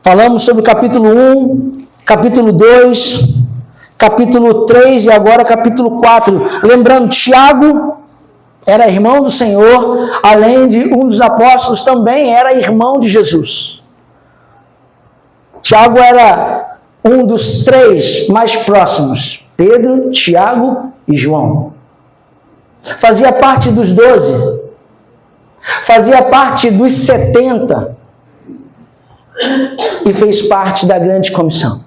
Falamos sobre o capítulo 1, capítulo 2, capítulo 3 e agora capítulo 4. Lembrando, Tiago era irmão do Senhor, além de um dos apóstolos, também era irmão de Jesus. Tiago era um dos 3 mais próximos: Pedro, Tiago e João. Fazia parte dos 12. Fazia parte dos 70 e fez parte da grande comissão.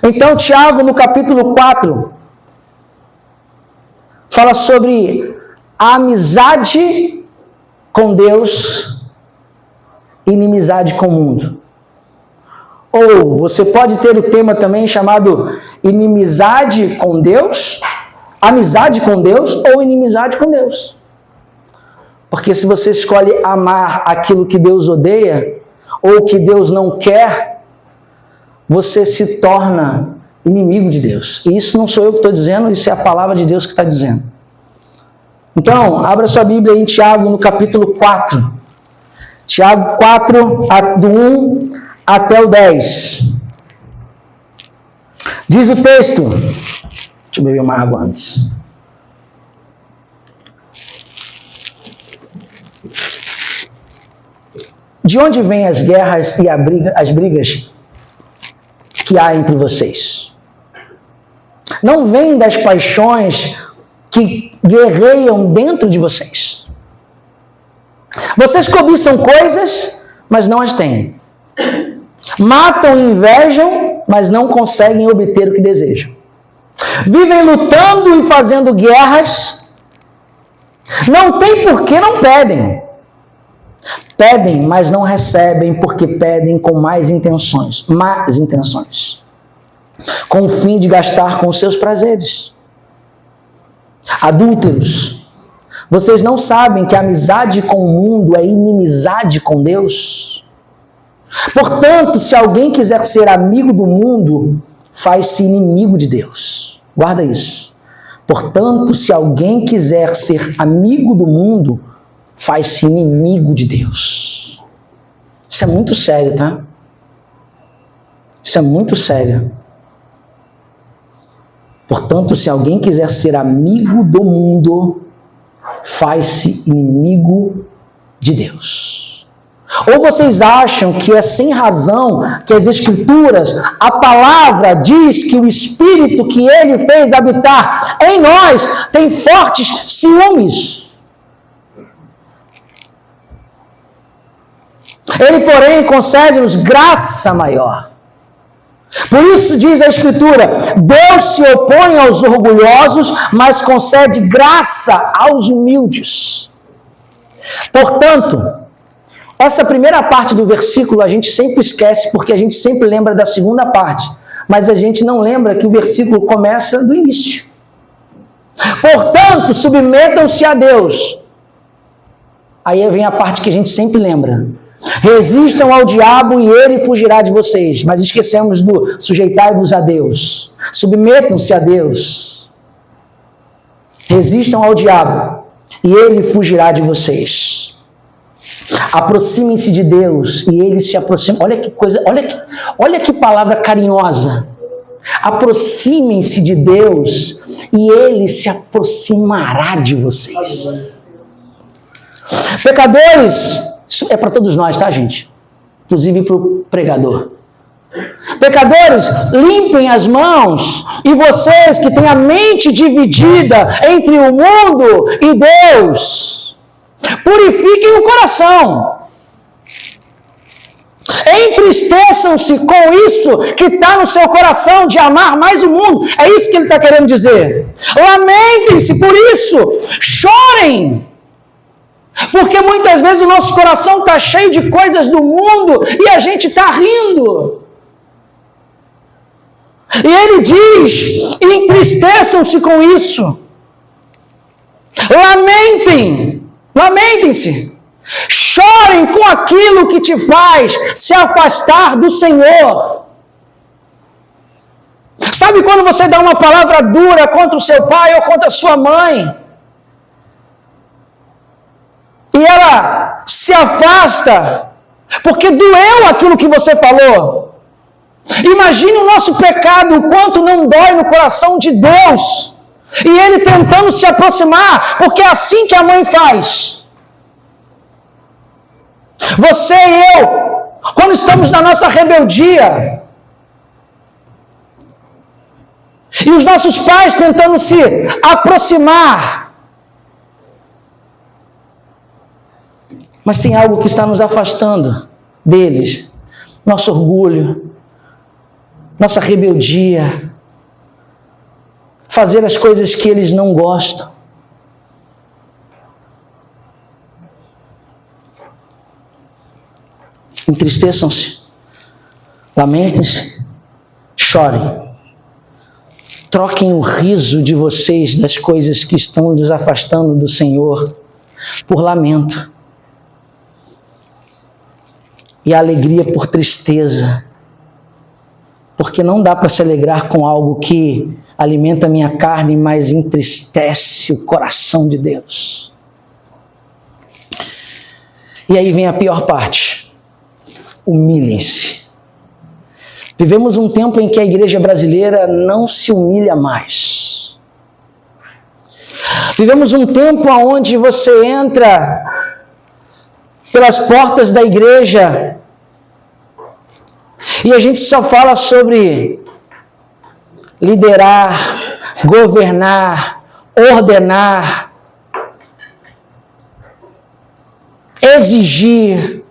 Então, Tiago, no capítulo 4, fala sobre a amizade com Deus e inimizade com o mundo. Ou você pode ter o tema também chamado inimizade com Deus, amizade com Deus ou inimizade com Deus. Porque se você escolhe amar aquilo que Deus odeia, ou que Deus não quer, você se torna inimigo de Deus. E isso não sou eu que estou dizendo, isso é a palavra de Deus que está dizendo. Então, abra sua Bíblia em Tiago, no capítulo 4. Tiago 4, do 1 até o 10. Diz o texto. Deixa eu beber uma água antes. De onde vêm as guerras e as brigas que há entre vocês? Não vêm das paixões que guerreiam dentro de vocês. Vocês cobiçam coisas, mas não as têm. Matam e invejam, mas não conseguem obter o que desejam. Vivem lutando e fazendo guerras. Não tem por que não pedem. Pedem, mas não recebem, porque pedem com más intenções, com o fim de gastar com os seus prazeres. Adúlteros, vocês não sabem que a amizade com o mundo é inimizade com Deus? Portanto, se alguém quiser ser amigo do mundo, faz-se inimigo de Deus. Guarda isso. Portanto, se alguém quiser ser amigo do mundo, faz-se inimigo de Deus. Isso é muito sério, tá? Isso é muito sério. Portanto, se alguém quiser ser amigo do mundo, faz-se inimigo de Deus. Ou vocês acham que é sem razão que as Escrituras, a palavra diz que o Espírito que Ele fez habitar em nós tem fortes ciúmes? Ele, porém, concede-nos graça maior. Por isso diz a Escritura: Deus se opõe aos orgulhosos, mas concede graça aos humildes. Portanto, essa primeira parte do versículo a gente sempre esquece, porque a gente sempre lembra da segunda parte, mas a gente não lembra que o versículo começa do início. Portanto, submetam-se a Deus. Aí vem a parte que a gente sempre lembra. Resistam ao diabo e ele fugirá de vocês. Mas esquecemos do sujeitai-vos a Deus. Submetam-se a Deus. Resistam ao diabo e ele fugirá de vocês. Aproximem-se de Deus e ele se aproxima. Olha que coisa, olha que palavra carinhosa. Aproximem-se de Deus e ele se aproximará de vocês. Pecadores, isso é para todos nós, tá, gente? Inclusive para o pregador. Pecadores, limpem as mãos. E vocês que têm a mente dividida entre o mundo e Deus, purifiquem o coração. Entristeçam-se com isso que está no seu coração de amar mais o mundo. É isso que ele está querendo dizer. Lamentem-se por isso. Chorem. Porque muitas vezes o nosso coração está cheio de coisas do mundo e a gente está rindo. E ele diz: entristeçam-se com isso. Lamentem-se. Chorem com aquilo que te faz se afastar do Senhor. Sabe quando você dá uma palavra dura contra o seu pai ou contra a sua mãe? E ela se afasta porque doeu aquilo que você falou. Imagine o nosso pecado, o quanto não dói no coração de Deus, e Ele tentando se aproximar, porque é assim que a mãe faz. Você e eu, quando estamos na nossa rebeldia, e os nossos pais tentando se aproximar, mas tem algo que está nos afastando deles, nosso orgulho, nossa rebeldia, fazer as coisas que eles não gostam. Entristeçam-se, lamentem-se, chorem. Troquem o riso de vocês das coisas que estão nos afastando do Senhor por lamento. E a alegria por tristeza. Porque não dá para se alegrar com algo que alimenta a minha carne, mas entristece o coração de Deus. E aí vem a pior parte. Humilhem-se. Vivemos um tempo em que a igreja brasileira não se humilha mais. Vivemos um tempo onde você entra pelas portas da igreja e a gente só fala sobre liderar, governar, ordenar, exigir,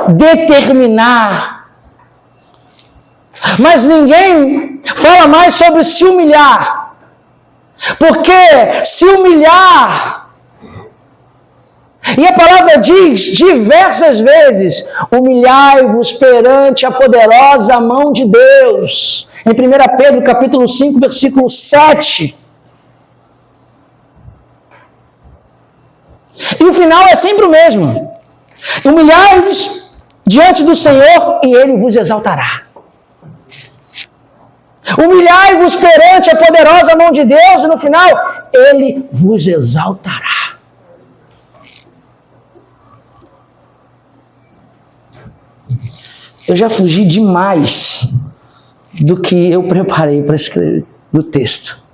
determinar. Mas ninguém fala mais sobre se humilhar. Porque se humilhar, e a palavra diz diversas vezes, humilhai-vos perante a poderosa mão de Deus. Em 1 Pedro capítulo 5, versículo 7. E o final é sempre o mesmo. Humilhai-vos diante do Senhor e Ele vos exaltará. Humilhai-vos perante a poderosa mão de Deus e no final, Ele vos exaltará. Eu já fugi demais do que eu preparei para escrever no texto.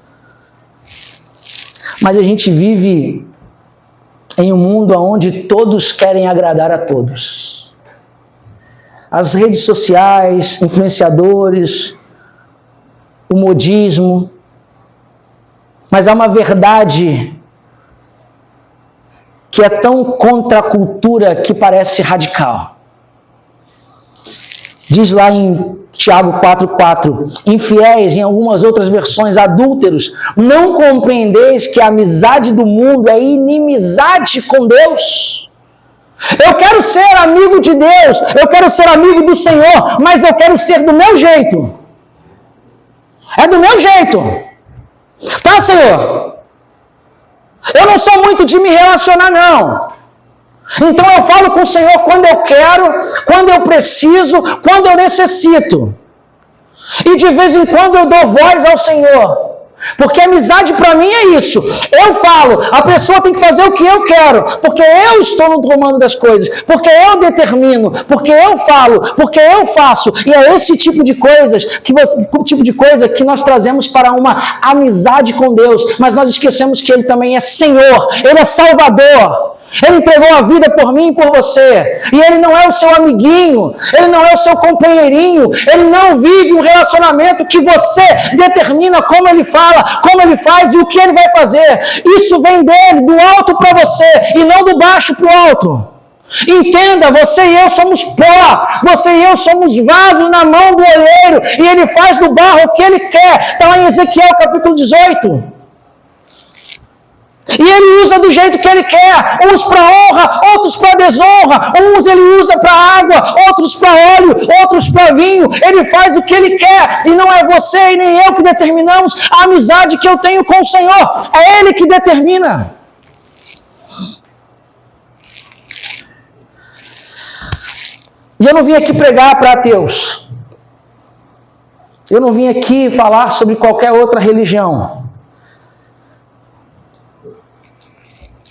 Mas a gente vive em um mundo onde todos querem agradar a todos. As redes sociais, influenciadores, o modismo, mas há uma verdade que é tão contra a cultura que parece radical. Diz lá em Tiago 4,4, infiéis, em algumas outras versões, adúlteros, não compreendeis que a amizade do mundo é inimizade com Deus? Eu quero ser amigo de Deus, eu quero ser amigo do Senhor, mas eu quero ser do meu jeito. É do meu jeito. Tá, Senhor? Eu não sou muito de me relacionar, não. Então eu falo com o Senhor quando eu quero, quando eu preciso, quando eu necessito. E de vez em quando eu dou voz ao Senhor. Porque amizade para mim é isso. Eu falo, a pessoa tem que fazer o que eu quero, porque eu estou no comando das coisas, porque eu determino, porque eu falo, porque eu faço. E é esse tipo de coisas que nós trazemos para uma amizade com Deus, mas nós esquecemos que Ele também é Senhor, Ele é Salvador. Ele entregou a vida por mim e por você. E Ele não é o seu amiguinho. Ele não é o seu companheirinho. Ele não vive um relacionamento que você determina como Ele fala, como Ele faz e o que Ele vai fazer. Isso vem dEle, do alto para você, e não do baixo para o alto. Entenda, você e eu somos pó. Você e eu somos vasos na mão do oleiro. E Ele faz do barro o que Ele quer. Está lá em Ezequiel capítulo 18. E Ele usa do jeito que Ele quer, uns para honra, outros para desonra, uns Ele usa para água, outros para óleo, outros para vinho. Ele faz o que Ele quer, e não é você e nem eu que determinamos a amizade que eu tenho com o Senhor, é Ele que determina. E eu não vim aqui pregar para ateus, eu não vim aqui falar sobre qualquer outra religião.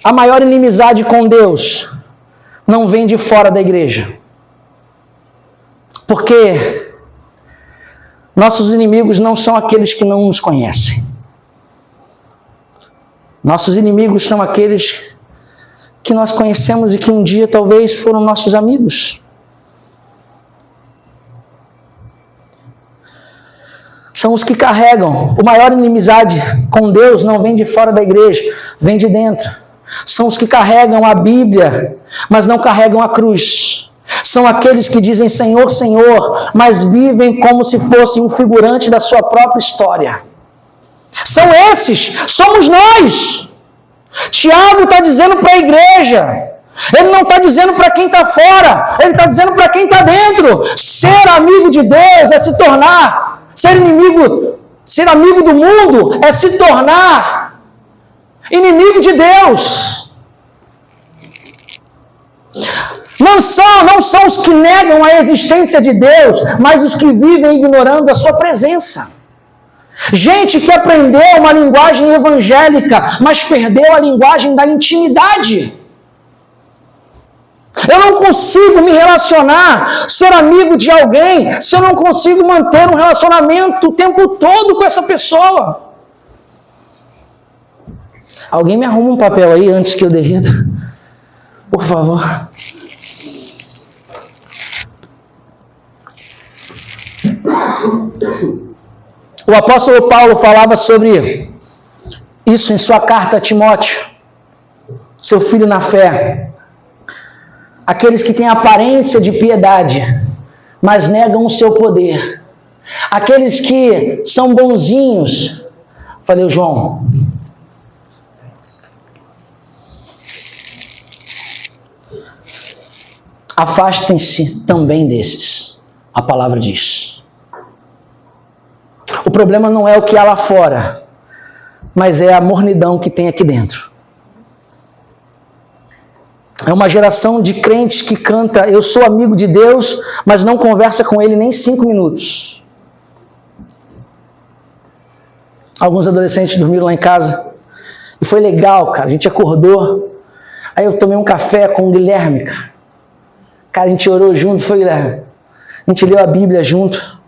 A maior inimizade com Deus não vem de fora da igreja. Porque nossos inimigos não são aqueles que não nos conhecem. Nossos inimigos são aqueles que nós conhecemos e que um dia talvez foram nossos amigos. São os que carregam. A maior inimizade com Deus não vem de fora da igreja, vem de dentro. São os que carregam a Bíblia, mas não carregam a cruz. São aqueles que dizem Senhor, Senhor, mas vivem como se fossem um figurante da sua própria história. São esses, somos nós. Tiago está dizendo para a igreja. Ele não está dizendo para quem está fora, ele está dizendo para quem está dentro. Ser amigo de Deus é se tornar, ser amigo do mundo é se tornar inimigo de Deus. Não são os que negam a existência de Deus, mas os que vivem ignorando a sua presença. Gente que aprendeu uma linguagem evangélica, mas perdeu a linguagem da intimidade. Eu não consigo me relacionar, ser amigo de alguém, se eu não consigo manter um relacionamento o tempo todo com essa pessoa. Alguém me arruma um papel aí antes que eu derreta? Por favor. O apóstolo Paulo falava sobre isso em sua carta a Timóteo, seu filho na fé. Aqueles que têm aparência de piedade, mas negam o seu poder. Aqueles que são bonzinhos. Falei, João. Afastem-se também desses. A palavra diz. O problema não é o que há lá fora, mas é a mornidão que tem aqui dentro. É uma geração de crentes que canta, eu sou amigo de Deus, mas não conversa com Ele nem 5 minutos. Alguns adolescentes dormiram lá em casa, e foi legal, cara, a gente acordou, aí eu tomei um café com o Guilherme, cara. Cara, a gente orou junto, foi Guilherme. A gente leu a Bíblia junto.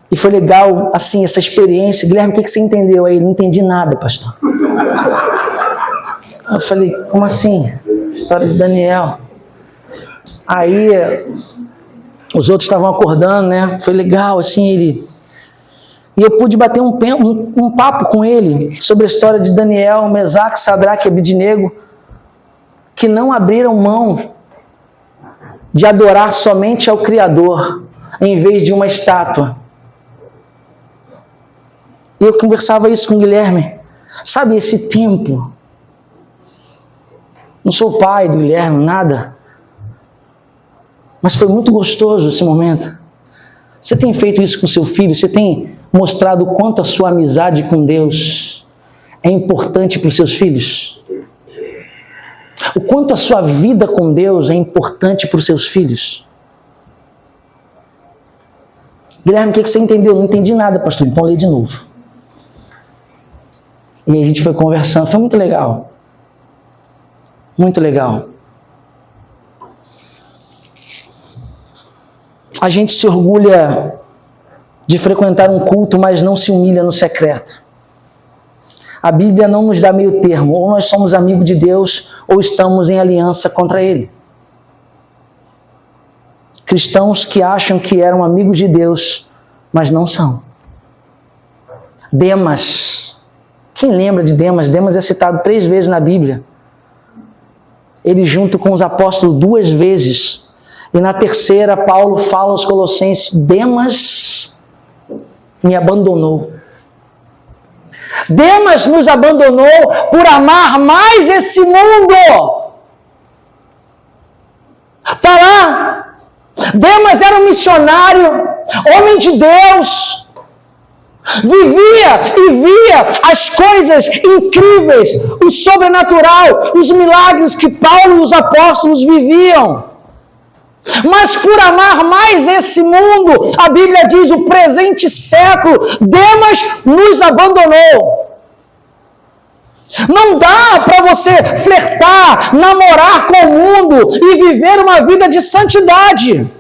E foi legal, assim, essa experiência. Guilherme, o que você entendeu aí? Não entendi nada, pastor. Eu falei, como assim? História de Daniel. Aí, os outros estavam acordando, né? Foi legal, assim, ele... E eu pude bater um papo com ele sobre a história de Daniel, Mesaque, Sadraque e Abednego, que não abriram mão de adorar somente ao Criador, em vez de uma estátua. E eu conversava isso com o Guilherme. Sabe, esse tempo... Não sou o pai do Guilherme, nada. Mas foi muito gostoso esse momento. Você tem feito isso com seu filho? Você tem mostrado o quanto a sua amizade com Deus é importante para os seus filhos? O quanto a sua vida com Deus é importante para os seus filhos? Guilherme, o que você entendeu? Não entendi nada, pastor. Então lê de novo. E aí a gente foi conversando. Foi muito legal. Muito legal. A gente se orgulha de frequentar um culto, mas não se humilha no secreto. A Bíblia não nos dá meio termo. Ou nós somos amigos de Deus, ou estamos em aliança contra Ele. Cristãos que acham que eram amigos de Deus, mas não são. Demas. Quem lembra de Demas? Demas é citado 3 vezes na Bíblia. Ele junto com os apóstolos 2 vezes. E na terceira, Paulo fala aos Colossenses, Demas me abandonou. Demas nos abandonou por amar mais esse mundo. Está lá. Demas era um missionário, homem de Deus. Vivia e via as coisas incríveis, o sobrenatural, os milagres que Paulo e os apóstolos viviam. Mas por amar mais esse mundo, a Bíblia diz, o presente século, Demas nos abandonou. Não dá para você flertar, namorar com o mundo e viver uma vida de santidade.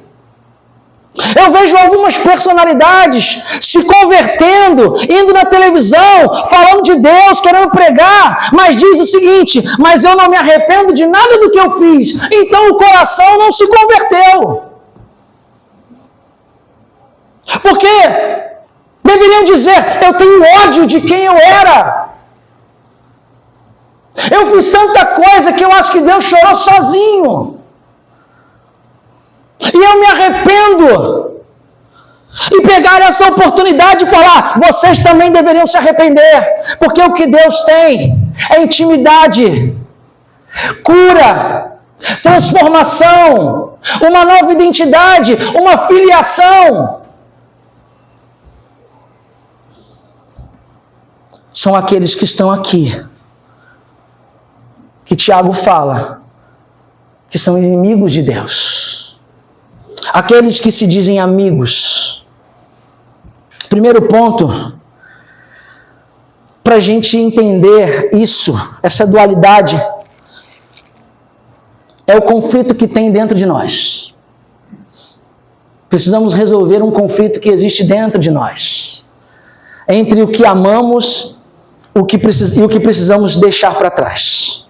Eu vejo algumas personalidades se convertendo, indo na televisão, falando de Deus, querendo pregar, mas diz o seguinte: mas eu não me arrependo de nada do que eu fiz. Então o coração não se converteu. Porque deveriam dizer: eu tenho ódio de quem eu era. Eu fiz tanta coisa que eu acho que Deus chorou sozinho. E eu me arrependo. E pegar essa oportunidade e falar: vocês também deveriam se arrepender. Porque o que Deus tem é intimidade, cura, transformação, uma nova identidade, uma filiação. São aqueles que estão aqui, que Tiago fala, que são inimigos de Deus. Aqueles que se dizem amigos. Primeiro ponto, para a gente entender isso, essa dualidade, é o conflito que tem dentro de nós. Precisamos resolver um conflito que existe dentro de nós, entre o que amamos e o que precisamos deixar para trás.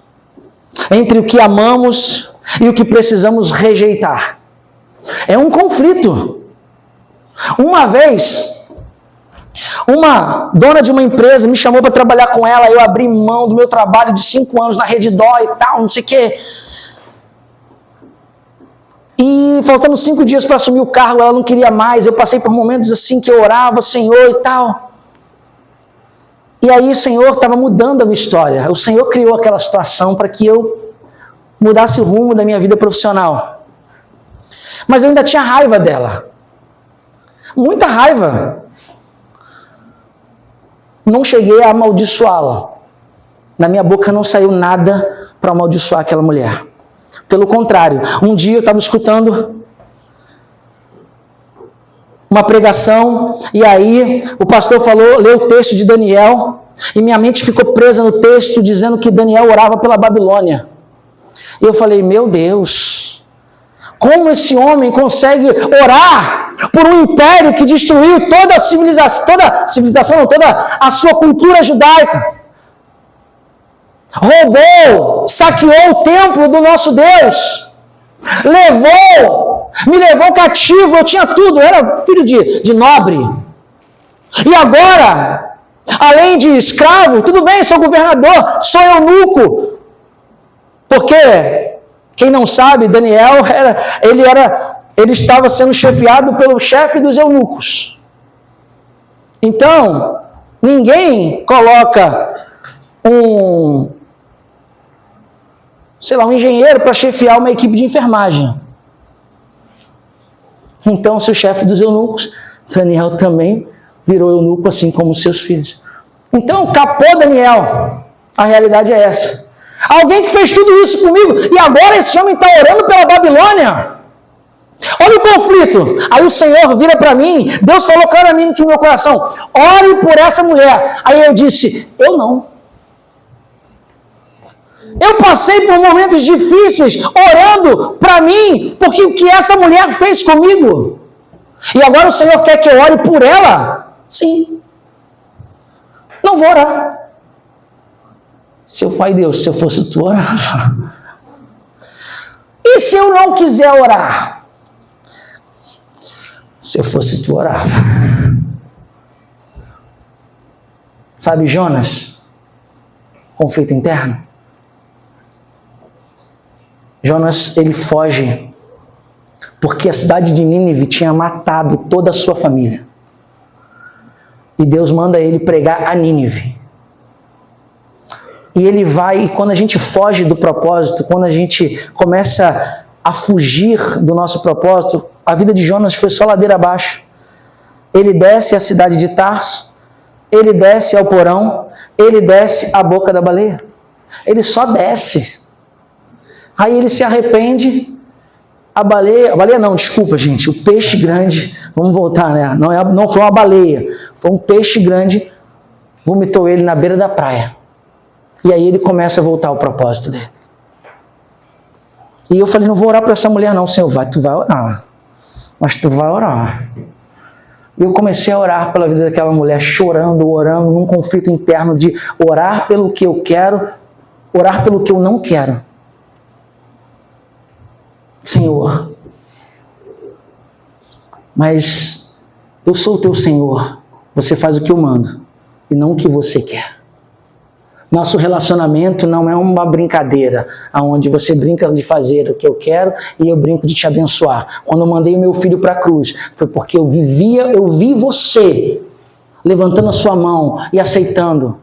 Entre o que amamos e o que precisamos rejeitar. É um conflito. Uma vez, uma dona de uma empresa me chamou para trabalhar com ela. Eu abri mão do meu trabalho de 5 anos na Redditor e tal, não sei o quê. E faltando 5 dias para assumir o cargo, ela não queria mais. Eu passei por momentos assim que eu orava: Senhor e tal. E aí o Senhor estava mudando a minha história. O Senhor criou aquela situação para que eu mudasse o rumo da minha vida profissional. Mas eu ainda tinha raiva dela. Muita raiva. Não cheguei a amaldiçoá-la. Na minha boca não saiu nada para amaldiçoar aquela mulher. Pelo contrário, um dia eu estava escutando uma pregação, e aí o pastor leu o texto de Daniel, e minha mente ficou presa no texto dizendo que Daniel orava pela Babilônia. E eu falei: meu Deus, como esse homem consegue orar por um império que destruiu toda a civilização, toda a sua cultura judaica? Roubou, saqueou o templo do nosso Deus, me levou cativo, eu tinha tudo, eu era filho de nobre. E agora, além de escravo, tudo bem, sou governador, sou eunuco. Porque, quem não sabe, Daniel, ele estava sendo chefiado pelo chefe dos eunucos. Então, ninguém coloca um engenheiro para chefiar uma equipe de enfermagem. Então, se o chefe dos eunucos, Daniel também virou eunuco, assim como seus filhos. Então, capô Daniel. A realidade é essa. Alguém que fez tudo isso comigo, e agora esse homem está orando pela Babilônia. Olha o conflito. Aí o Senhor vira para mim, Deus falou claramente no meu coração: ore por essa mulher. Aí eu disse: eu não. Eu passei por momentos difíceis orando para mim, porque o que essa mulher fez comigo. E agora o Senhor quer que eu ore por ela? Sim. Não vou orar. Seu Pai Deus, se eu fosse tu, orava. E se eu não quiser orar? Se eu fosse tu, orava. Sabe Jonas? Conflito interno. Jonas, ele foge porque a cidade de Nínive tinha matado toda a sua família. E Deus manda ele pregar a Nínive. E ele vai, e quando a gente foge do propósito, quando a gente começa a fugir do nosso propósito, a vida de Jonas foi só ladeira abaixo. Ele desce à cidade de Tarso, ele desce ao porão, ele desce à boca da baleia. Ele só desce. Aí ele se arrepende, a baleia não, desculpa gente, o peixe grande, vamos voltar, né? Não foi uma baleia, foi um peixe grande, vomitou ele na beira da praia. E aí ele começa a voltar ao propósito dele. E eu falei: não vou orar para essa mulher não, Senhor, tu vai orar. mas tu vai orar. E eu comecei a orar pela vida daquela mulher, chorando, orando, num conflito interno de orar pelo que eu quero, orar pelo que eu não quero. Senhor, mas eu sou o teu Senhor, você faz o que eu mando e não o que você quer. Nosso relacionamento não é uma brincadeira, onde você brinca de fazer o que eu quero e eu brinco de te abençoar. Quando eu mandei o meu filho para a cruz, foi porque eu vi você levantando a sua mão e aceitando.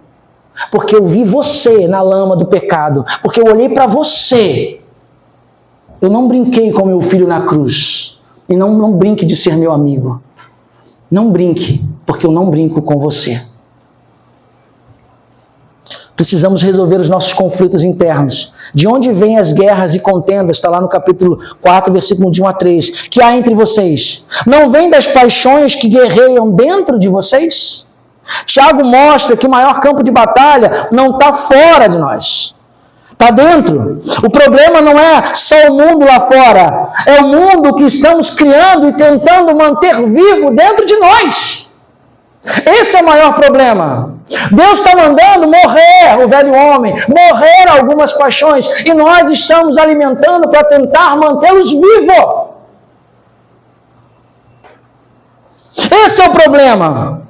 Porque eu vi você na lama do pecado. Porque eu olhei para você. Eu não brinquei com meu filho na cruz. E não brinque de ser meu amigo. Não brinque, porque eu não brinco com você. Precisamos resolver os nossos conflitos internos. De onde vêm as guerras e contendas? Está lá no capítulo 4, versículo de 1 a 3. Que há entre vocês? Não vem das paixões que guerreiam dentro de vocês? Tiago mostra que o maior campo de batalha não está fora de nós. Está dentro. O problema não é só o mundo lá fora. É o mundo que estamos criando e tentando manter vivo dentro de nós. Esse é o maior problema. Deus está mandando morrer o velho homem, morrer algumas paixões, e nós estamos alimentando para tentar mantê-los vivos. Esse é o problema.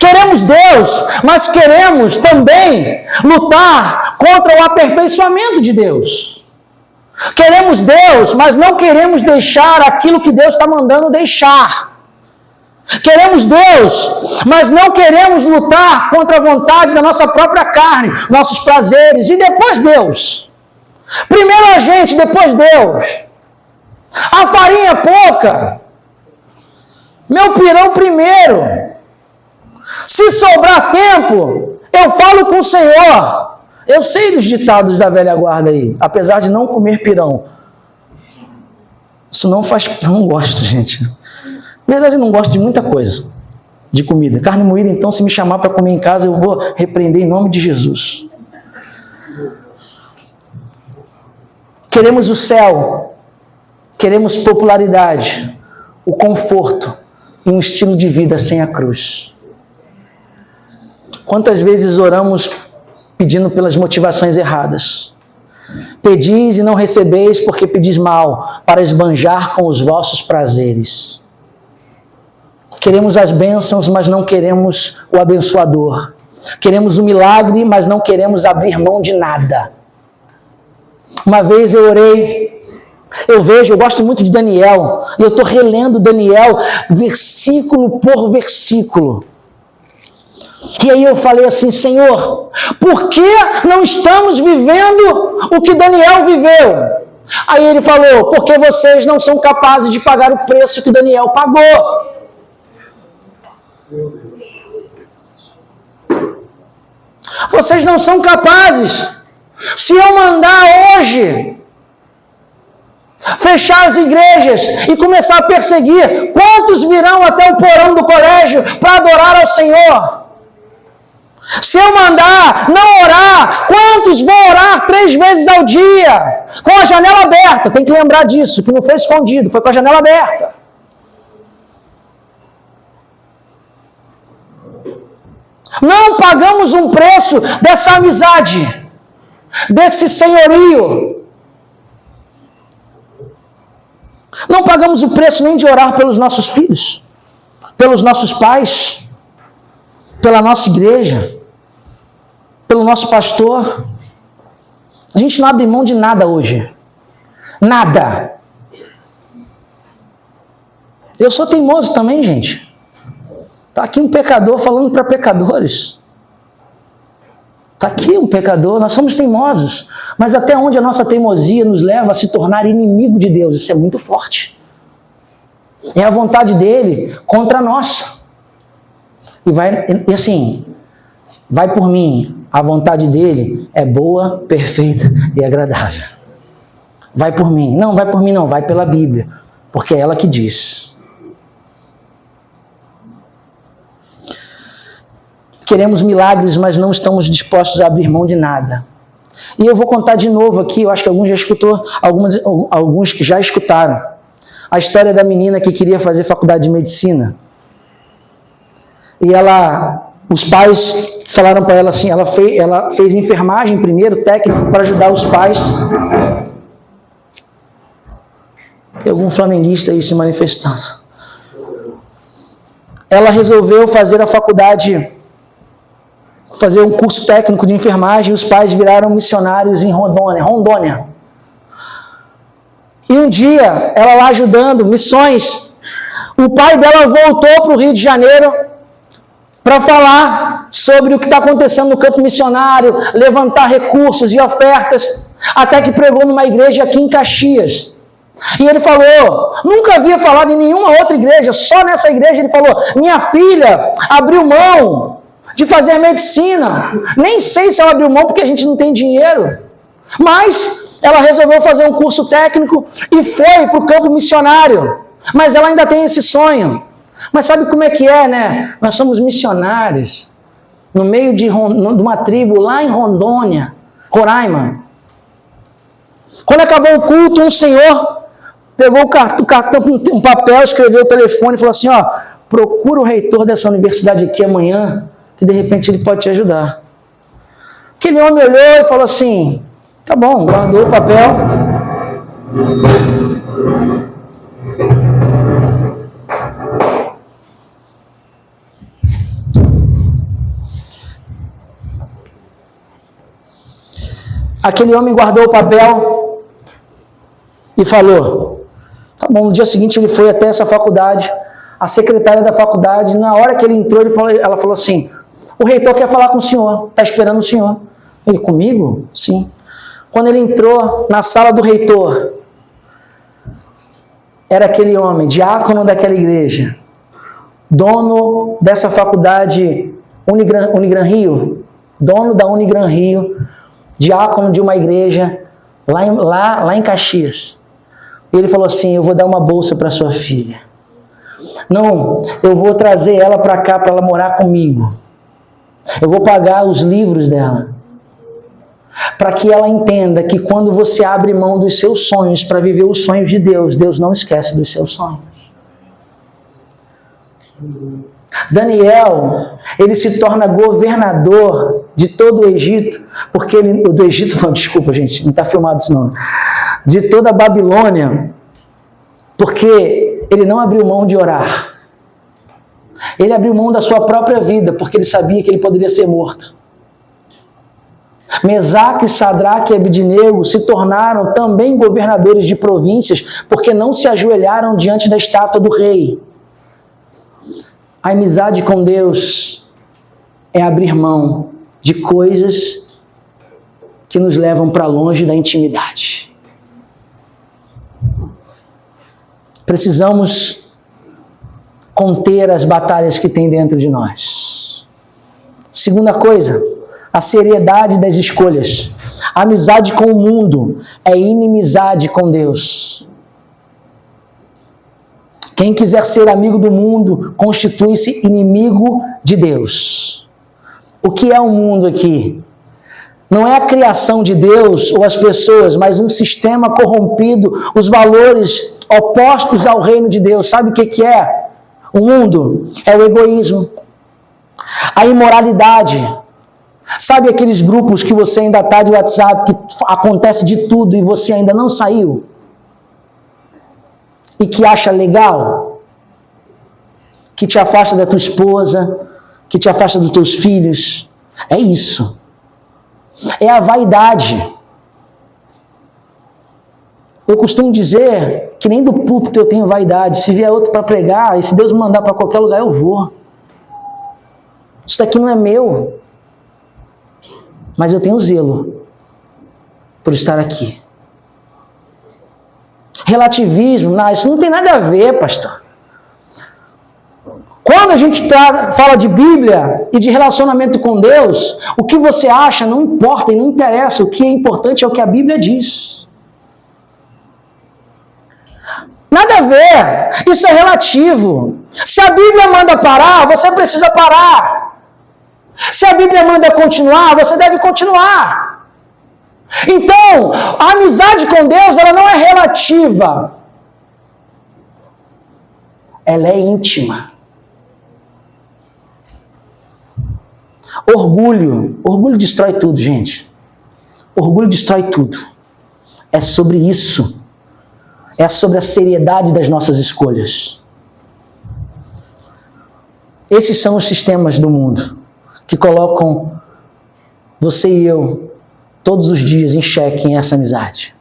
Queremos Deus, mas queremos também lutar contra o aperfeiçoamento de Deus. Queremos Deus, mas não queremos deixar aquilo que Deus está mandando deixar. Queremos Deus, mas não queremos lutar contra a vontade da nossa própria carne, nossos prazeres, e depois Deus. Primeiro a gente, depois Deus. A farinha é pouca. Meu pirão primeiro. Se sobrar tempo, eu falo com o Senhor. Eu sei dos ditados da velha guarda aí, apesar de não comer pirão. Isso não faz... Eu não gosto, gente. Na verdade, eu não gosto de muita coisa, de comida. Carne moída, então, se me chamar para comer em casa, eu vou repreender em nome de Jesus. Queremos o céu, queremos popularidade, o conforto e um estilo de vida sem a cruz. Quantas vezes oramos pedindo pelas motivações erradas? Pedis e não recebeis porque pedis mal, para esbanjar com os vossos prazeres. Queremos as bênçãos, mas não queremos o abençoador. Queremos o milagre, mas não queremos abrir mão de nada. Uma vez eu orei, eu gosto muito de Daniel, e eu estou relendo Daniel, versículo por versículo. E aí eu falei assim, Senhor, por que não estamos vivendo o que Daniel viveu? Aí ele falou, porque vocês não são capazes de pagar o preço que Daniel pagou. Vocês não são capazes. Se eu mandar hoje fechar as igrejas e começar a perseguir, quantos virão até o porão do colégio para adorar ao Senhor? Se eu mandar não orar, quantos vão orar 3 vezes ao dia? Com a janela aberta, tem que lembrar disso, que não foi escondido, foi com a janela aberta. Não pagamos um preço dessa amizade, desse senhorio. Não pagamos o preço nem de orar pelos nossos filhos, pelos nossos pais, pela nossa igreja, pelo nosso pastor. A gente não abre mão de nada hoje. Nada. Eu sou teimoso também, gente. Está aqui um pecador falando para pecadores. Está aqui um pecador, nós somos teimosos. Mas até onde a nossa teimosia nos leva a se tornar inimigo de Deus? Isso é muito forte. É a vontade dele contra a nossa. E assim, vai por mim. A vontade dele é boa, perfeita e agradável. Vai por mim. Não, vai por mim não, vai pela Bíblia. Porque é ela que diz. Queremos milagres, mas não estamos dispostos a abrir mão de nada. E eu vou contar de novo aqui, eu acho que alguns já escutou, alguns que já escutaram. a história da menina que queria fazer faculdade de medicina. E os pais falaram para ela assim, ela fez enfermagem primeiro, técnico, para ajudar os pais. Tem algum flamenguista aí se manifestando. Ela resolveu fazer a faculdade, fazer um curso técnico de enfermagem, e os pais viraram missionários em Rondônia. E um dia, ela lá ajudando, missões, o pai dela voltou para o Rio de Janeiro para falar sobre o que está acontecendo no campo missionário, levantar recursos e ofertas, até que pregou numa igreja aqui em Caxias. E ele falou, nunca havia falado em nenhuma outra igreja, só nessa igreja ele falou, minha filha abriu mão de fazer medicina, nem sei se ela abriu mão porque a gente não tem dinheiro, mas ela resolveu fazer um curso técnico e foi para o campo missionário, mas ela ainda tem esse sonho. Mas sabe como é que é, né? Nós somos missionários no meio de uma tribo lá em Rondônia, Roraima. Quando acabou o culto, um senhor pegou o cartão, um papel, escreveu o telefone e falou assim, ó, procura o reitor dessa universidade aqui amanhã, que de repente ele pode te ajudar. Aquele homem olhou e falou assim, tá bom, guardou o papel. Aquele homem guardou o papel e falou, tá bom, no dia seguinte ele foi até essa faculdade, a secretária da faculdade, na hora que ele entrou, ela falou assim, o reitor quer falar com o senhor, está esperando o senhor. Ele, comigo? Sim. Quando ele entrou na sala do reitor, era aquele homem, diácono daquela igreja, dono dessa faculdade Unigran Rio, dono da Unigran Rio, diácono de uma igreja lá em Caxias. E ele falou assim, eu vou dar uma bolsa para sua filha. Não, eu vou trazer ela para cá para ela morar comigo. Eu vou pagar os livros dela. Para que ela entenda que quando você abre mão dos seus sonhos para viver os sonhos de Deus, Deus não esquece dos seus sonhos. Daniel, ele se torna governador de todo o Egito, porque do Egito não, desculpa gente, não está filmado isso não, de toda a Babilônia, porque ele não abriu mão de orar. Ele abriu mão da sua própria vida, porque ele sabia que ele poderia ser morto. Mesaque, Sadraque e Abidnego se tornaram também governadores de províncias, porque não se ajoelharam diante da estátua do rei. A amizade com Deus é abrir mão de coisas que nos levam para longe da intimidade. Precisamos conter as batalhas que tem dentro de nós. Segunda coisa, a seriedade das escolhas. A amizade com o mundo é inimizade com Deus. Quem quiser ser amigo do mundo, constitui-se inimigo de Deus. O que é o mundo aqui? Não é a criação de Deus ou as pessoas, mas um sistema corrompido, os valores opostos ao reino de Deus. Sabe o que é? O mundo é o egoísmo, a imoralidade. Sabe aqueles grupos que você ainda está de WhatsApp, que acontece de tudo e você ainda não saiu? E que acha legal, que te afasta da tua esposa, que te afasta dos teus filhos. É isso. É a vaidade. Eu costumo dizer que nem do púlpito eu tenho vaidade. Se vier outro para pregar, e se Deus me mandar para qualquer lugar, eu vou. Isso daqui não é meu. Mas eu tenho zelo por estar aqui. Relativismo, não, isso não tem nada a ver, pastor. Quando a gente fala de Bíblia e de relacionamento com Deus, o que você acha não importa e não interessa. O que é importante é o que a Bíblia diz. Nada a ver. Isso é relativo. Se a Bíblia manda parar, você precisa parar. Se a Bíblia manda continuar, você deve continuar. Então, a amizade com Deus, ela não é relativa. ela é íntima. Orgulho destrói tudo, gente. Orgulho destrói tudo. É sobre isso. É sobre a seriedade das nossas escolhas. Esses são os sistemas do mundo que colocam você e eu todos os dias em xeque em essa amizade.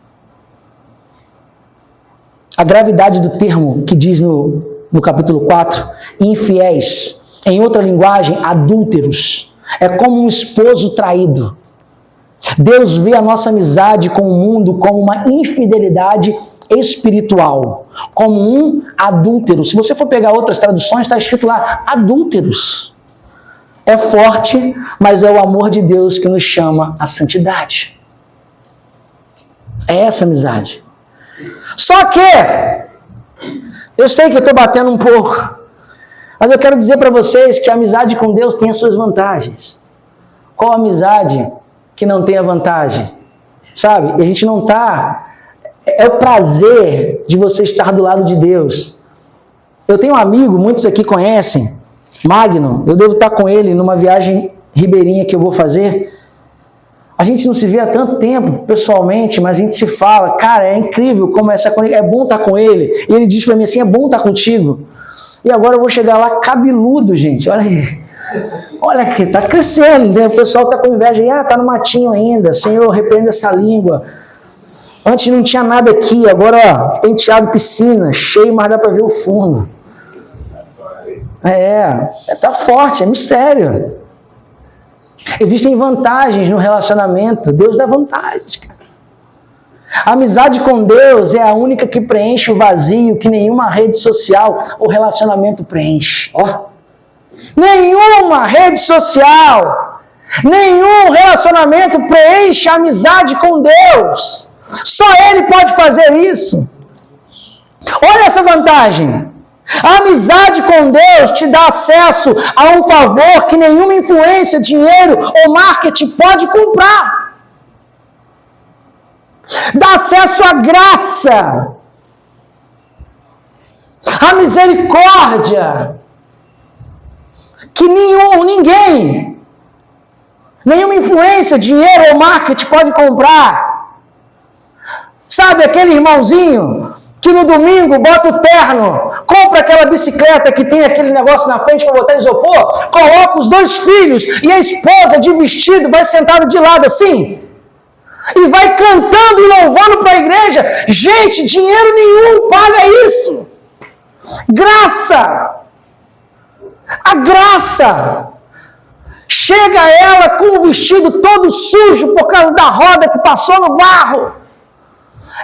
A gravidade do termo que diz no capítulo 4, infiéis, em outra linguagem, adúlteros, é como um esposo traído. Deus vê a nossa amizade com o mundo como uma infidelidade espiritual, como um adúltero. Se você for pegar outras traduções, está escrito lá, adúlteros. É forte, mas é o amor de Deus que nos chama à santidade. É essa amizade. Só que, eu sei que eu estou batendo um pouco, mas eu quero dizer para vocês que a amizade com Deus tem as suas vantagens. Qual amizade que não tem a vantagem? Sabe? A gente não está... É o prazer de você estar do lado de Deus. Eu tenho um amigo, muitos aqui conhecem, Magno. Eu devo estar com ele numa viagem ribeirinha que eu vou fazer. A gente não se vê há tanto tempo pessoalmente, mas a gente se fala. Cara, é incrível como essa conexão. É bom estar com ele. E ele diz para mim assim, é bom estar contigo. E agora eu vou chegar lá cabeludo, gente. Olha aí. Olha aqui, está crescendo. Né? O pessoal está com inveja. Está no matinho ainda. Senhor, repreenda essa língua. Antes não tinha nada aqui. Agora, ó, penteado, piscina. Cheio, mas dá para ver o fundo. Tá forte, é mistério. Existem vantagens no relacionamento. Deus dá vantagens, cara. A amizade com Deus é a única que preenche o vazio que nenhuma rede social ou relacionamento preenche. Ó. Nenhuma rede social, nenhum relacionamento preenche a amizade com Deus. Só Ele pode fazer isso. Olha essa vantagem. A amizade com Deus te dá acesso a um favor que nenhuma influência, dinheiro ou marketing pode comprar. Dá acesso à graça, à misericórdia, que ninguém, nenhuma influência, dinheiro ou marketing pode comprar. Sabe aquele irmãozinho que no domingo bota o terno, compra aquela bicicleta que tem aquele negócio na frente para botar isopor, coloca os 2 filhos e a esposa de vestido vai sentada de lado assim, e vai cantando e louvando para a igreja. Gente, dinheiro nenhum paga isso. Graça. A graça. Chega ela com o vestido todo sujo por causa da roda que passou no barro.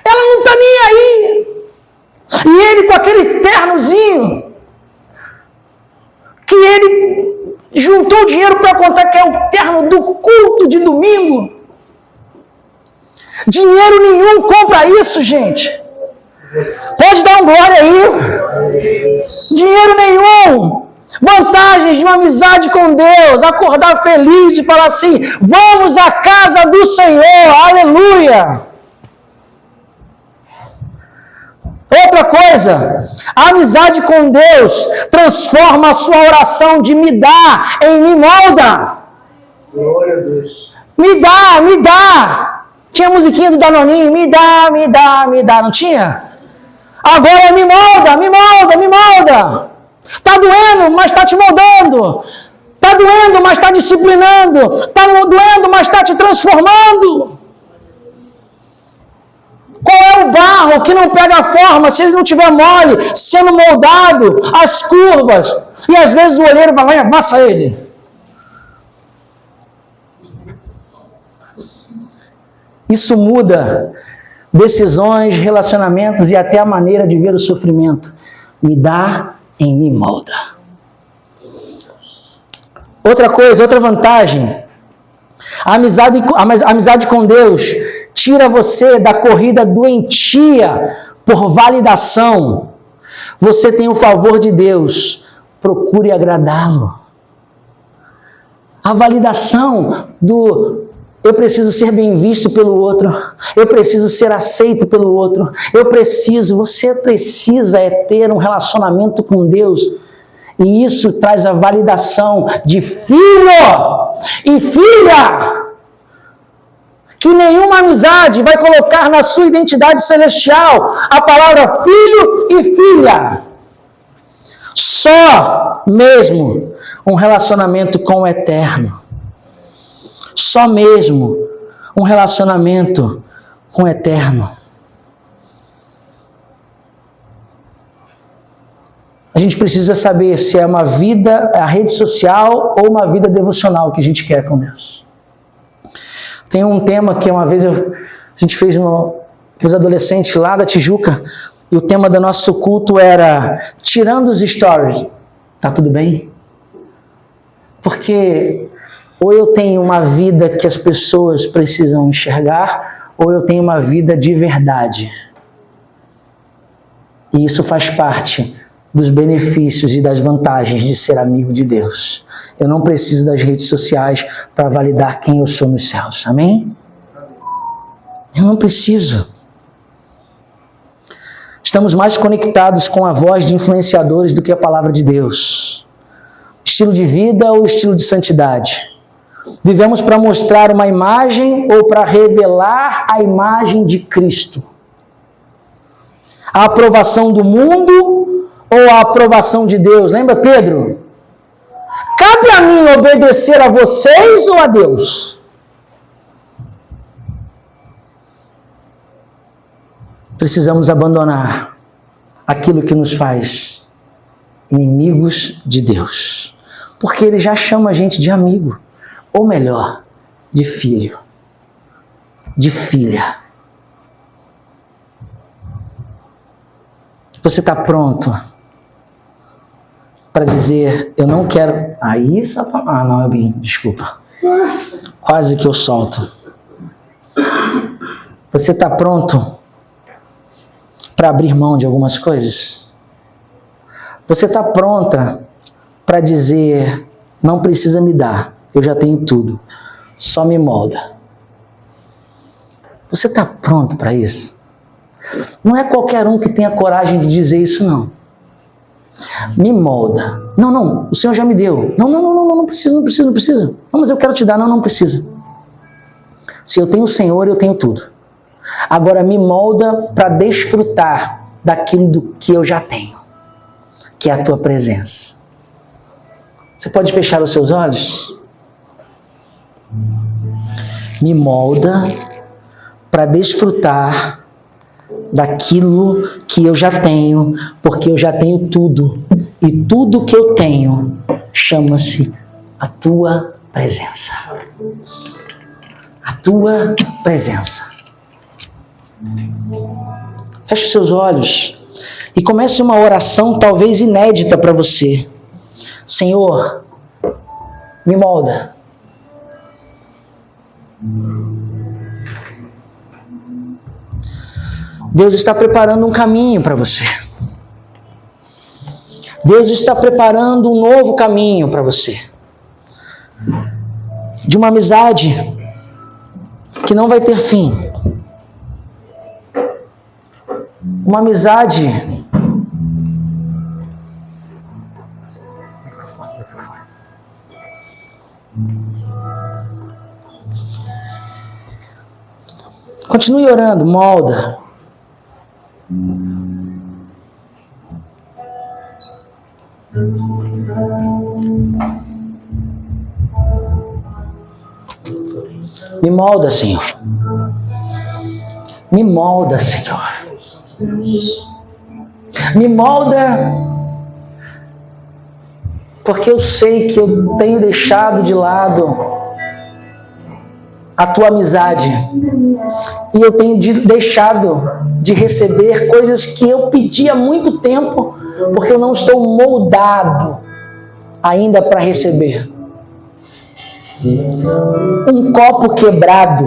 Ela não está nem aí. E ele com aquele ternozinho, que ele juntou dinheiro para contar que é o terno do culto de domingo. Dinheiro nenhum compra isso, gente. Pode dar um glória aí. Dinheiro nenhum. Vantagens de uma amizade com Deus. Acordar feliz e falar assim, vamos à casa do Senhor. Aleluia. Outra coisa, a amizade com Deus transforma a sua oração de me dá em me molda. Glória a Deus. Me dá, me dá. Tinha a musiquinha do Danoninho, me dá, me dá, me dá, não tinha? Agora me molda, me molda, me molda. Tá doendo, mas está te moldando. Tá doendo, mas está disciplinando. Tá doendo, mas está te transformando. Qual é o barro que não pega forma se ele não tiver mole, sendo moldado, as curvas? E às vezes o olheiro vai lá e amassa ele. Isso muda decisões, relacionamentos e até a maneira de ver o sofrimento. Me dá em me molda. Outra coisa, outra vantagem. A amizade com Deus tira você da corrida doentia por validação. Você tem o favor de Deus. Procure agradá-lo. A validação Eu preciso ser bem visto pelo outro. Eu preciso ser aceito pelo outro. Você precisa ter um relacionamento com Deus. E isso traz a validação de filho e filha. Que nenhuma amizade vai colocar na sua identidade celestial a palavra filho e filha. Só mesmo um relacionamento com o eterno. Só mesmo um relacionamento com o eterno. A gente precisa saber se é uma vida, a rede social ou uma vida devocional que a gente quer com Deus. Tem um tema que uma vez a gente fez com os adolescentes lá da Tijuca, e o tema do nosso culto era tirando os stories. Tá tudo bem? Porque ou eu tenho uma vida que as pessoas precisam enxergar, ou eu tenho uma vida de verdade. E isso faz parte dos benefícios e das vantagens de ser amigo de Deus. Eu não preciso das redes sociais para validar quem eu sou nos céus. Amém? Eu não preciso. Estamos mais conectados com a voz de influenciadores do que a palavra de Deus. Estilo de vida ou estilo de santidade? Vivemos para mostrar uma imagem ou para revelar a imagem de Cristo? A aprovação do mundo ou a aprovação de Deus? Lembra Pedro? Cabe a mim obedecer a vocês ou a Deus? Precisamos abandonar aquilo que nos faz inimigos de Deus. Porque Ele já chama a gente de amigo. Ou melhor, de filho. De filha. Você está pronto para dizer, eu não quero... Aí, não, Elbinho, desculpa. Quase que eu solto. Você está pronto para abrir mão de algumas coisas? Você está pronta para dizer, não precisa me dar, eu já tenho tudo, só me molda. Você está pronto para isso? Não é qualquer um que tenha coragem de dizer isso, não. Me molda. Não, o Senhor já me deu. Não precisa. Não, mas eu quero te dar. Não precisa. Se eu tenho o Senhor, eu tenho tudo. Agora me molda para desfrutar daquilo que eu já tenho, que é a tua presença. Você pode fechar os seus olhos? Me molda para desfrutar daquilo que eu já tenho, porque eu já tenho tudo. E tudo que eu tenho chama-se a tua presença. A tua presença. Feche os seus olhos e comece uma oração talvez inédita para você. Senhor, me molda. Deus está preparando um caminho para você. Deus está preparando um novo caminho para você. De uma amizade que não vai ter fim. Uma amizade... Continue orando, molda. Me molda, Senhor. Me molda, Senhor. Me molda, porque eu sei que eu tenho deixado de lado a tua amizade. E eu tenho deixado de receber coisas que eu pedi há muito tempo, porque eu não estou moldado ainda para receber. Um copo quebrado,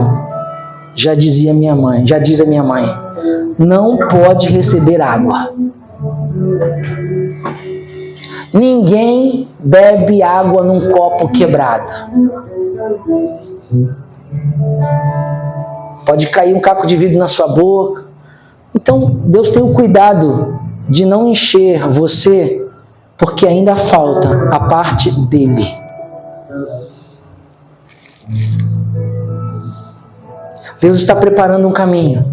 já diz a minha mãe, não pode receber água. Ninguém bebe água num copo quebrado. Pode cair um caco de vidro na sua boca. Então, Deus tem o cuidado de não encher você, porque ainda falta a parte dele. Deus está preparando um caminho.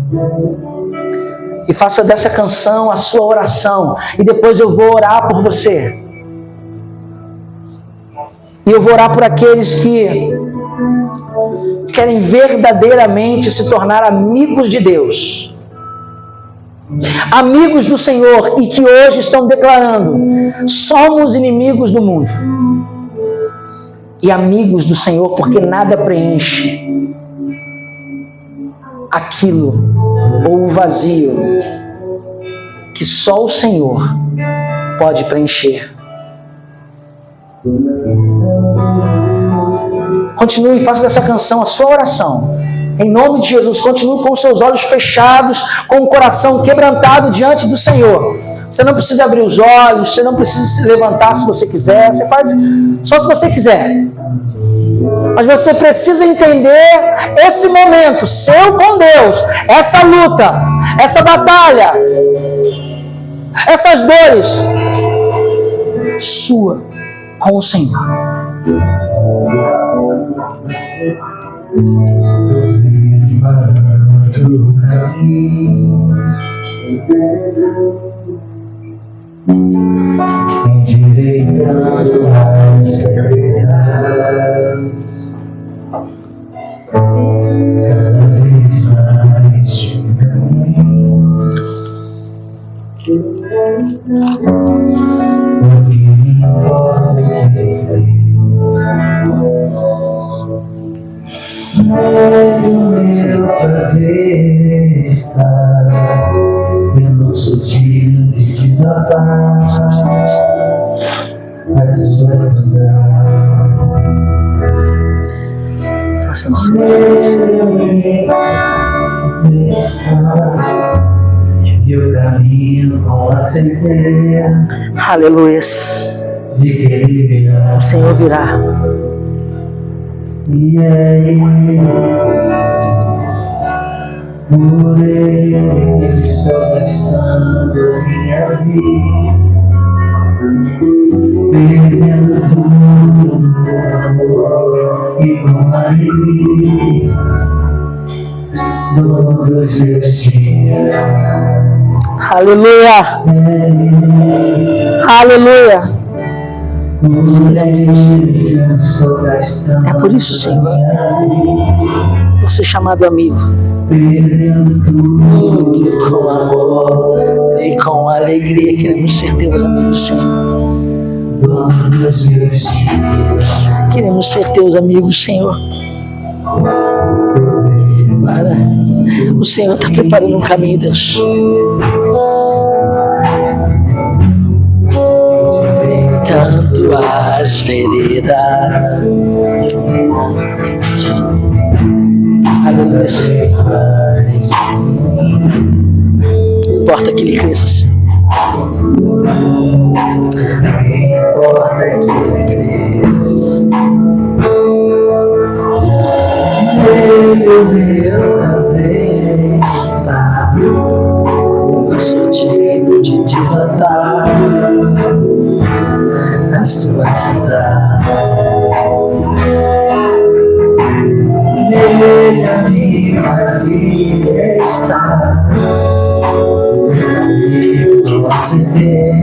E faça dessa canção a sua oração. E depois eu vou orar por você. E eu vou orar por aqueles que querem verdadeiramente se tornar amigos de Deus. Amigos do Senhor, e que hoje estão declarando: somos inimigos do mundo. E amigos do Senhor, porque nada preenche aquilo, ou o vazio, que só o Senhor pode preencher. Continue, faça dessa canção a sua oração. Em nome de Jesus, continue com os seus olhos fechados, com o coração quebrantado diante do Senhor. Você não precisa abrir os olhos, você não precisa se levantar se você quiser, você faz só se você quiser. Mas você precisa entender esse momento seu com Deus, essa luta, essa batalha, essas dores, sua com o Senhor. Endireitando as veredas, cada vez mais de mim. O que me importa é o meu prazer está no nosso dia de desabar. Essas coisas e eu caminho com a certeza. Aleluia. De que Ele virá. O Senhor virá. E é Ele, por Ele que estou gastando minha vida, perdendo tudo no amor e com alegria, dono dos meus dias. Aleluia. Aleluia. É por isso, Senhor, você é chamado amigo. E com amor e com alegria queremos ser teus amigos, Senhor. Queremos ser teus amigos, Senhor. Para. O Senhor está preparando um caminho, Deus. Tanto as veredas. Aleluia. Não importa que ele cresça, Senhor. Não importa que ele cresça. O meu prazer está no seu digno de desatar as tuas andadas. Minha filha está de acender.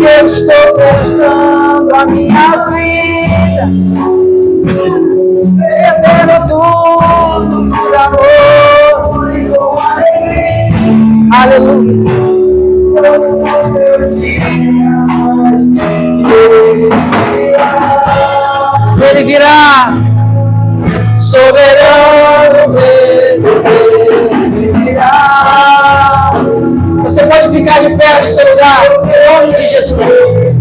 Eu estou gastando a minha vida, perdendo tudo por amor e com alegria. Aleluia. Todos os meus dias, Ele virá. Ele virá. Soberano Ele virá. Você pode ficar de pé no seu lugar, em nome de Jesus.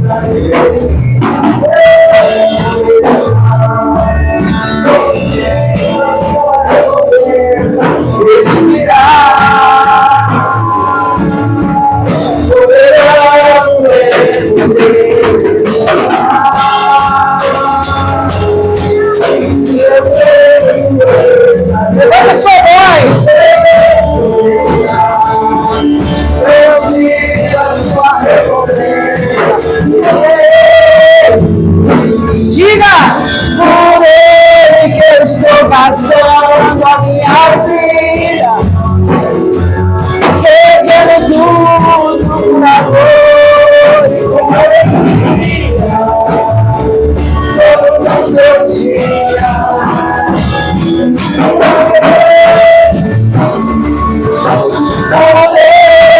Ele virá. Soberano Ele virá. Levanta sua voz. Eu sinto a sua recompensa. Diga, por Ele que eu estou gastando a minha vida, perdendo tudo por amor e com alegria, todos os meus dias. Por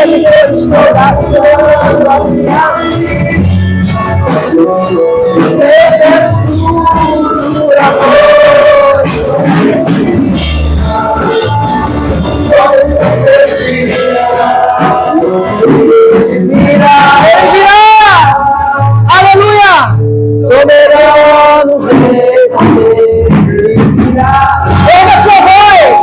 Ele que eu estou gastando a minha vida, perdendo tudo por amor, todos os meus dias. Ele virá, aleluia, soberano Rei, Ele virá. Erga a sua voz.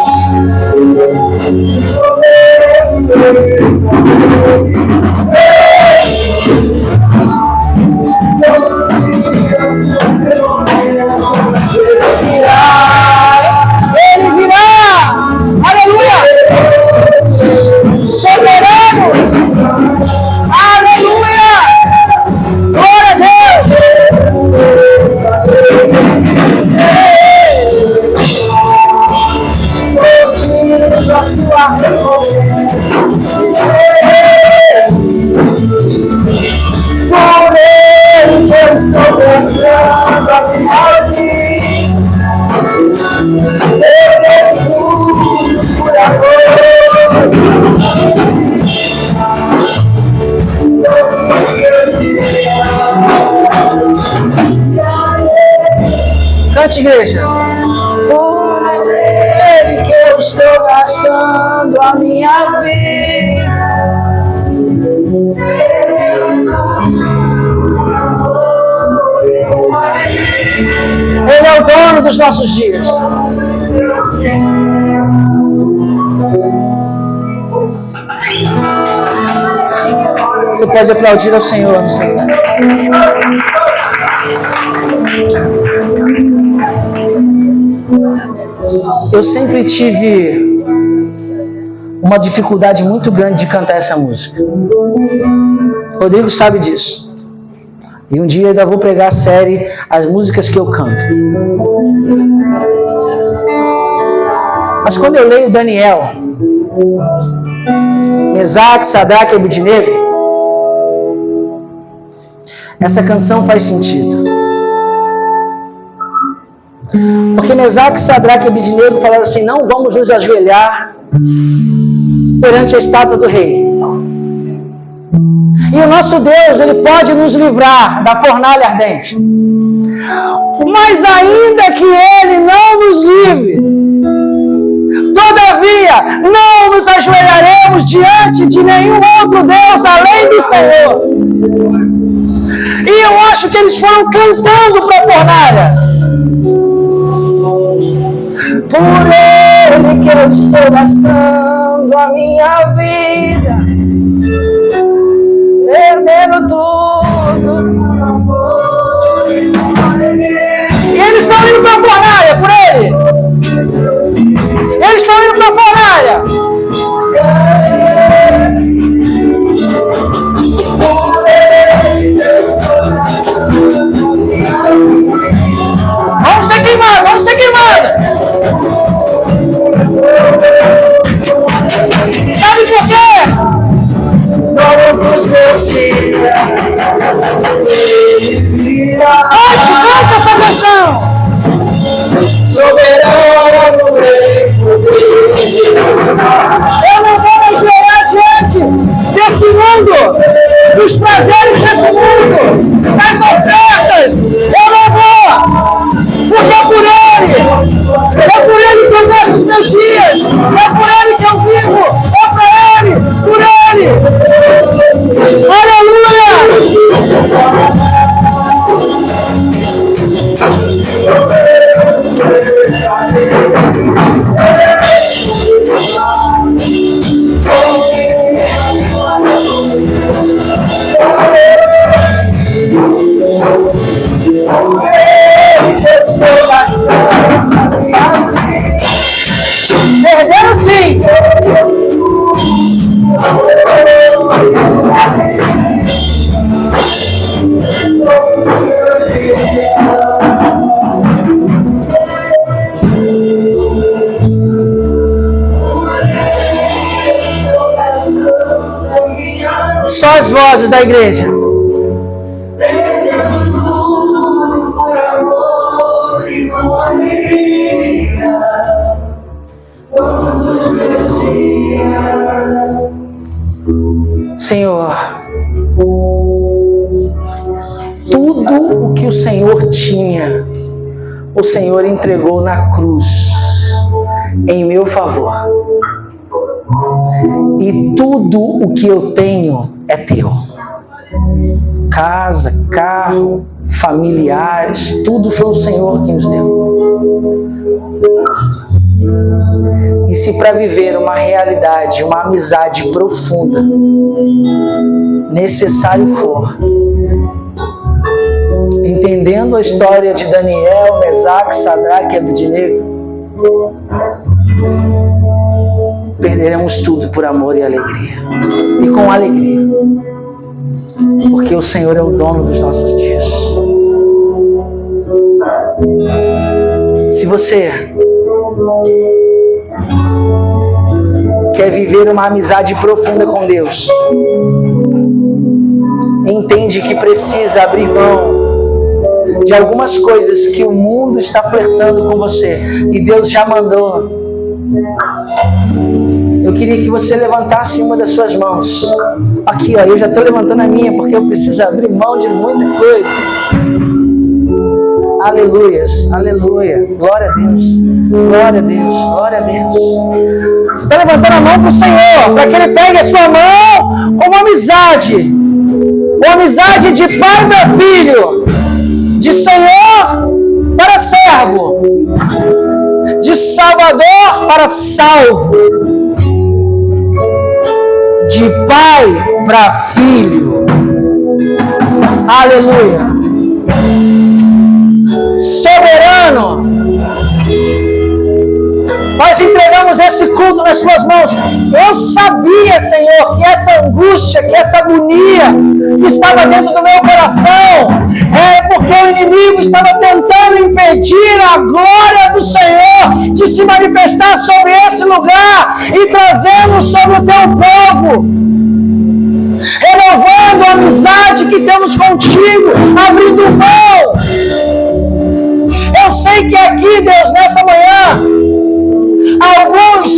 Ele virá, aleluia, soberano, aleluia, glória a Deus. A sua recompensa. Por Ele que eu estou mostrando a minha vida, eu tenho tudo por amor. Cante, igreja. Que eu estou gastando a minha vida. Ele é o dono dos nossos dias. Você pode aplaudir ao Senhor no seu lugar. Eu sempre tive uma dificuldade muito grande de cantar essa música. Rodrigo sabe disso. E um dia eu ainda vou pregar a série As Músicas que eu canto. Mas quando eu leio Daniel, Mesaque, Sadraque e Abednego, essa canção faz sentido. Porque Mesaque, Sadraque e Abednego falaram assim: não vamos nos ajoelhar perante a estátua do rei. E o nosso Deus, Ele pode nos livrar da fornalha ardente. Mas ainda que Ele não nos livre, todavia não nos ajoelharemos diante de nenhum outro Deus além do Senhor. E eu acho que eles foram cantando para a fornalha. Por Ele que eu estou gastando a minha vida, perdendo tudo. E eles estão indo para a fornalha, por Ele. Eles estão indo para a fornalha. Vamos ser queimados, vamos ser queimados. Sabe por quê? Só as vozes da igreja. Senhor, tudo o que o Senhor tinha, o Senhor entregou na cruz em meu favor. E tudo o que eu tenho é teu. Casa, carro, familiares, tudo foi o Senhor que nos deu. E se para viver uma realidade, uma amizade profunda, necessário for, entendendo a história de Daniel, Mesaque, Sadraque e Abednego, perderemos tudo por amor e alegria. E com alegria. Porque o Senhor é o dono dos nossos dias. Se você quer viver uma amizade profunda com Deus, entende que precisa abrir mão de algumas coisas que o mundo está flertando com você e Deus já mandou. Eu queria que você levantasse uma das suas mãos. Aqui, ó, eu já estou levantando a minha porque eu preciso abrir mão de muita coisa. Aleluias, aleluia, glória a Deus, glória a Deus, glória a Deus. Você está levantando a mão para o Senhor, para que Ele pegue a sua mão como amizade. Uma amizade de pai para filho, de Senhor para servo, de Salvador para salvo, de pai para filho. Aleluia. Soberano, nós entregamos esse culto nas tuas mãos. Eu sabia, Senhor, que essa angústia, que essa agonia que estava dentro do meu coração é porque o inimigo estava tentando impedir a glória do Senhor de se manifestar sobre esse lugar e trazê-lo sobre o teu povo, renovando a amizade que temos contigo, abrindo mão. Eu sei que aqui, Deus, nessa manhã, alguns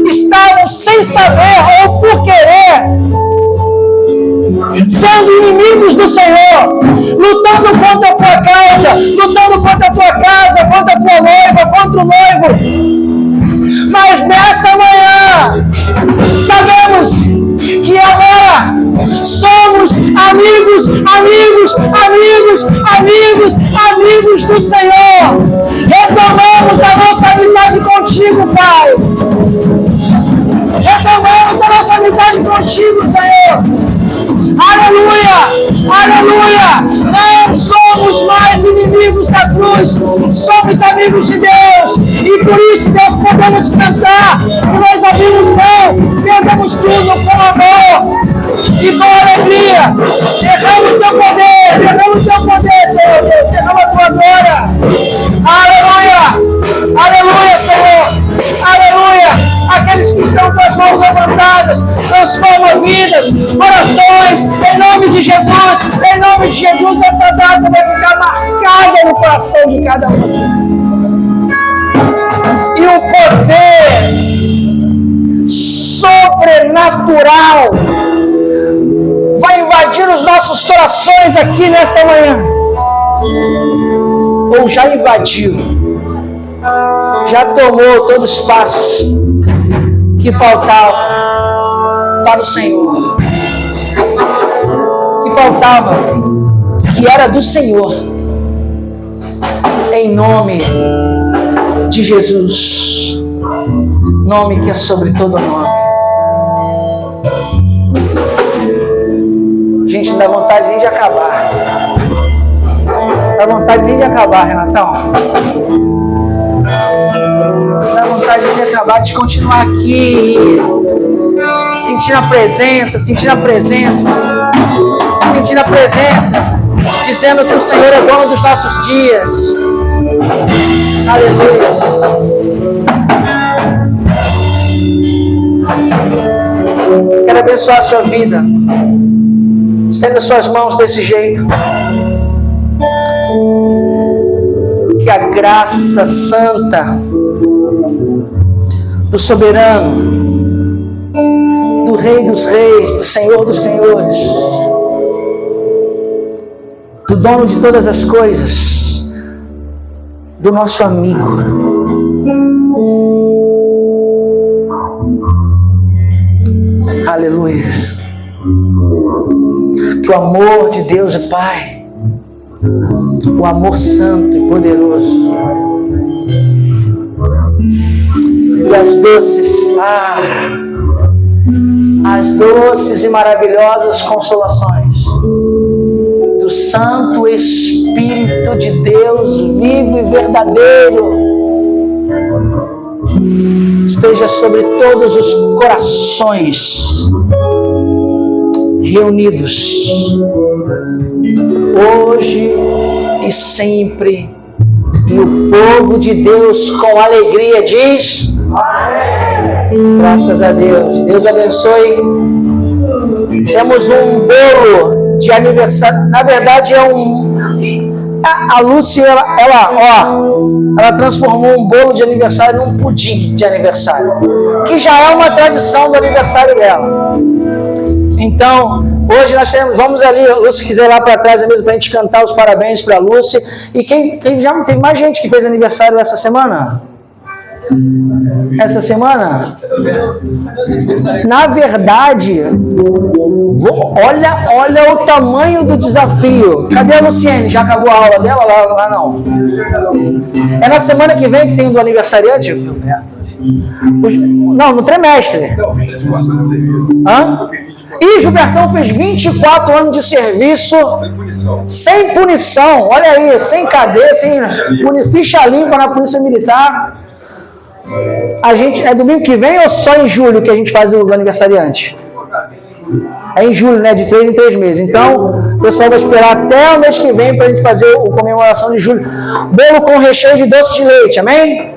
estavam sem saber ou por querer, sendo inimigos do Senhor, lutando contra a tua causa, lutando contra a tua casa, contra a tua noiva, contra o noivo. Mas nessa manhã, sabemos que agora somos amigos, amigos, amigos, amigos, amigos do Senhor. Retomamos a nossa amizade contigo, Pai. Retomamos a nossa amizade contigo, Senhor. Aleluia, aleluia. Não somos mais inimigos da cruz, somos amigos de Deus. E por isso, Deus, podemos cantar que nós abrimos mão, perdemos tudo com amor e com alegria. Derrama o teu poder, Senhor Deus, derrama a tua glória. Aleluia, aleluia, Senhor, aleluia. Aqueles que estão com as mãos levantadas, transformam vidas, corações, em nome de Jesus, essa data vai ficar marcada no coração de cada um. E o poder sobrenatural vai invadir os nossos corações aqui nessa manhã. Ou já invadiu, já tomou todos os passos que faltava para o Senhor, que faltava, que era do Senhor, em nome de Jesus, nome que é sobre todo nome. Gente, não dá vontade nem de acabar. Não dá vontade nem de acabar, Renatão. Não dá vontade nem de acabar, de continuar aqui Sentindo a presença, sentindo a presença, sentindo a presença, dizendo que o Senhor é dono dos nossos dias. Aleluia. Quero abençoar a sua vida. Estenda suas mãos desse jeito. Que a graça santa do soberano, do Rei dos Reis, do Senhor dos Senhores, do dono de todas as coisas, do nosso amigo, aleluia, que o amor de Deus e Pai, o amor santo e poderoso, e as doces e maravilhosas consolações do Santo Espírito de Deus vivo e verdadeiro esteja sobre todos os corações reunidos hoje e sempre, e o povo de Deus com alegria diz: amém. Graças a Deus. Deus abençoe. Temos um bolo de aniversário. Na verdade a Lúcia, ela transformou um bolo de aniversário num pudim de aniversário, que já é uma tradição do aniversário dela. Então, hoje nós vamos ali, a Lúcia quiser ir lá para trás mesmo para a gente cantar os parabéns para a Lúcia. E quem já teve mais gente que fez aniversário essa semana? Essa semana? Na verdade, olha o tamanho do desafio. Cadê a Luciene? Já acabou a aula dela? Lá não. É na semana que vem que tem do aniversariante? Não, no trimestre. Hã? E Gilbertão fez 24 anos de serviço sem punição. Olha aí, sem cadeia, sem ficha limpa na Polícia Militar. A gente, é domingo que vem ou só em julho que a gente faz o aniversariante? É em julho, né? De 3 em 3 meses. Então, o pessoal vai esperar até o mês que vem para a gente fazer a comemoração de julho. Bolo com recheio de doce de leite, amém?